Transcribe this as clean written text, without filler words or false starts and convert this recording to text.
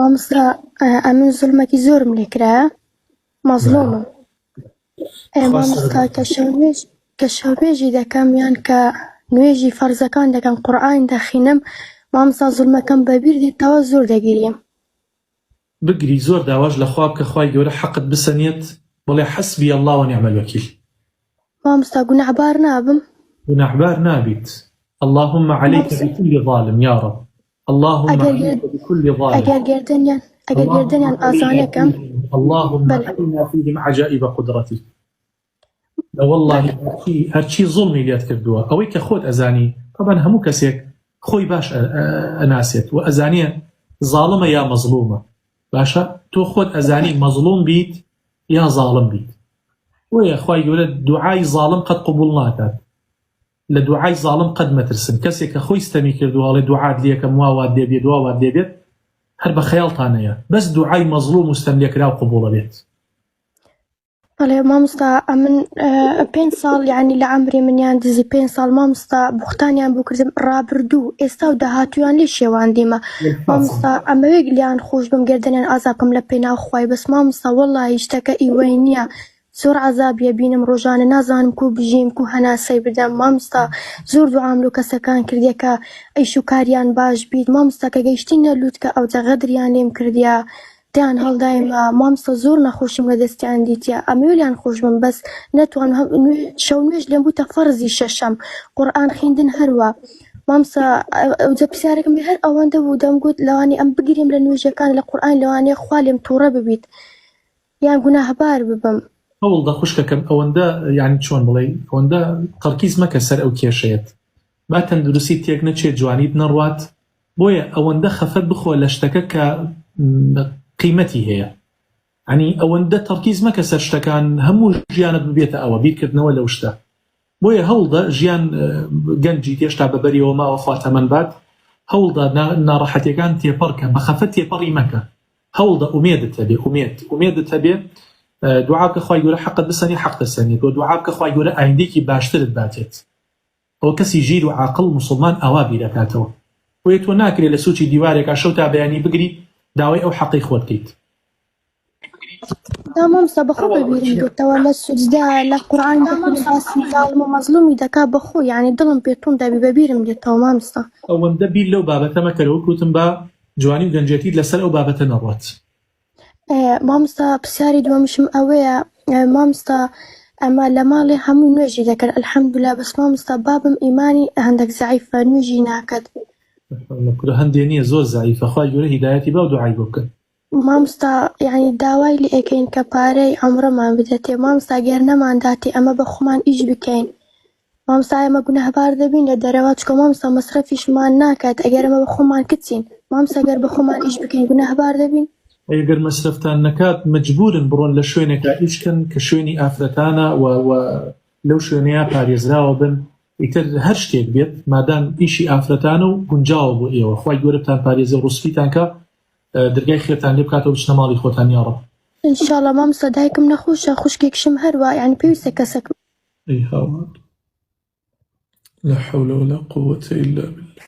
مامۆستا ئەمن زوڵمێکی زۆرم لێ کرایە، مەزلوومم. مامۆستا کە شەونێژی دەکەم یان کە نوێژی فەرزەکان دەکەم، قورئان دەخوێنم، مامۆستا زوڵمەکەم بەبیر دێتەوە زۆر دەگیریم. بگری زۆر داواش لە خوا بکە خوای گەورە حەقت بسەنێت، بڵێ حەسبی الله ونعم الوەکیل. مامۆستا گونەحبار نابم؟ گونەحبار نابیت. اللهم عليك بكل ظالم يا رب. اللهم عليك بكل ظالم. ئەگەر گردنیان ئازانەکەم، اللهم أرنا فيهم عجائب قدرتك. لا والله هرچی ظلمی لێت کردووە ئەوەی کە خۆت ئەزانی، طبعا هەموو کەسێک خۆی باش ئەناسێت و ئەزانیە ظالمە یا مەظلومە. باشە تۆ خۆت ئەزانی مەظلوم بیت یا ظالم بیت. وەیە خوای گەورە دوعای ظالم قەت قبول ناکات. لە دوعای ظالم قەت مەترسن. کەسێک کە خۆی ستەمی کردووە ئەڵێ دوعات لێکەم وات دێبێت وات دێبێت، هەر بە خەیاڵتانەیە، بەس دوعای مەظلوم و ستەم لێکراو قبوڵە بێت. بەڵێ مامۆستا من 5 ساڵ یعنی لە عەمری منیان دزی 5 ساڵ مامۆستا بوختانیان بۆ کردم ڕابردوو، ئێستا و داهاتوویان لێ شێواندیمە. مامۆستا ئەمەوێک لیان خۆش بم گردنیان ئازا بکەم لە پێناو خوای، بەس مامۆستا وەڵڵاهی شتەکە ئیوەی نییە، زۆر عەزابیە بینم ڕۆژانە نازانم کو بژیم کو هەناسەی بدەم. مامۆستا زۆر دوعام لۆ کەسەکان کردیە کە ئەیش و کاریان باش بیت. مامۆستا کە گەیشتینە لووتکە ئەوجە غەدریان لێم کردیە، دەیان هەڵدایمە. مامۆستا زۆر نەخۆشیم لە دەستیان دیتیە، ئەمەوێ لیان خۆش بم بەس نەتوانم. شەو نوێژ لێم بووتە فەرزی شەشەم، قورئان خوێندن هەروە. مامۆستا ئەوجە پرسیارێکم هەر ئەوەندە بوو، دەمگوت لەوانەیە ئەم بگریم لە نوێژەکان لە قورئان، لەوانەیە خوا لێم تووڕە ببیت یان گوناهبار ببم. هەوڵدە خوشکەکەم ئەوەندە یعنی چۆن بڵێ ئەوەندە تەرکیز مەکە سەر ئەو کێشەیەت، با تەندروستی تێک نەچێت، جوانیت نەڕوات، بۆیە ئەوەندە خەفەت بخۆ لە شتەکە کە قیمەتی هەیە. ینی ئەوەندە تەرکیز مەکە سەر شتەکان، هەموو ژیانت ببێتە ئەوە بیرکردنەوە لەو شتە. بۆیە هەوڵدە ژیان گەنجی تێشتا بەبەریەوە ماوە خواتەمەند بات، هەوڵدە ناڕەحەتیەکان تێپەڕکە، بە خەفەت تێپەڕی مەکە، هەوڵدە ئومێدت هەبێ، ئومێدت هەبێ، دوعا بکە خوای گەورە حەقت بسەنی حەق دەسەنێت، و دوعا بکە خوای گەورە ئایندێکی باشترت باتێت. ئەو کەسی ژیر و عاقڵ مسلمان ئەوا بیرەکاتەوە. بۆیە تۆ ناکرێت لە سوچی دیوارێکا شەو تا بەیانی بگری داوای ئەو حەقی خۆت بکەیت. مامۆستا بەخۆ بەبیرم دوتەوە لە سوجدا لە قورئان باسی ظالم و مەظلومی دەکا بەخۆ، یعنی دڵم پێتون دەبی بەبیرم دێتەوە مامۆستا. ئەوەندە بیر لەو بابەتە مەکەرەوە کوتم بە جوانی و گەنجێتیت لەسەر ئەو بابەتە نەڕوات. مامۆستا پرسیاری دووەمشم ئەوەیە، مامۆستا ئەمە لە ماڵێ هەموو نوێژی دەکەن ئەلحەمدولیلا، بەس مامۆستا بابم ئیمانی هەندێک زەعیفە، نوێژی ناکات. هەندێک نییە، زۆر زەعیفە، خوای گەورە هیدایەتی بە و دوعای بۆ بکەن. مامۆستا یعنی داوای لێ ئەکەین کە پارەی عومرەمان بدەتێ. مامۆستا گەر نەمانداتێ ئەمە بە خۆمان ئیش بکەین. مامۆستا ئێمە گونەهبار دەبین لە دەرەوە، چکە مامۆستا مەسرەفیشمان ناکات. ئەگەر ئەمە بە خۆمان کچین، مامۆستا گەر بە خۆمان ئیش بکەین گونەهبار دەبین. ئەگەر مەسرفتان نەکات مجبورن بڕۆن لە شوێنێکە ئیشکن کە شوێنی ئافرەتانە و لەو شوێنەیە پارێزراوە بن، ئیتر هەر شتێک بێت مادام ئیشی ئافرەتانە و گونجاوە بۆ ئێوە، خوای گەورە بتان پارێزە و ڕوسپیتان کە دەرگای خێرتان لێ بکاتەوە بچنە ماڵی خۆتان یا ڕەب. ئینشاءڵڵا مامۆستا دایکم نەخۆشە، خوشکێکشم هەروە، یعنی پێویستە کەسێک. لا حول ولا قوة إلا بالله.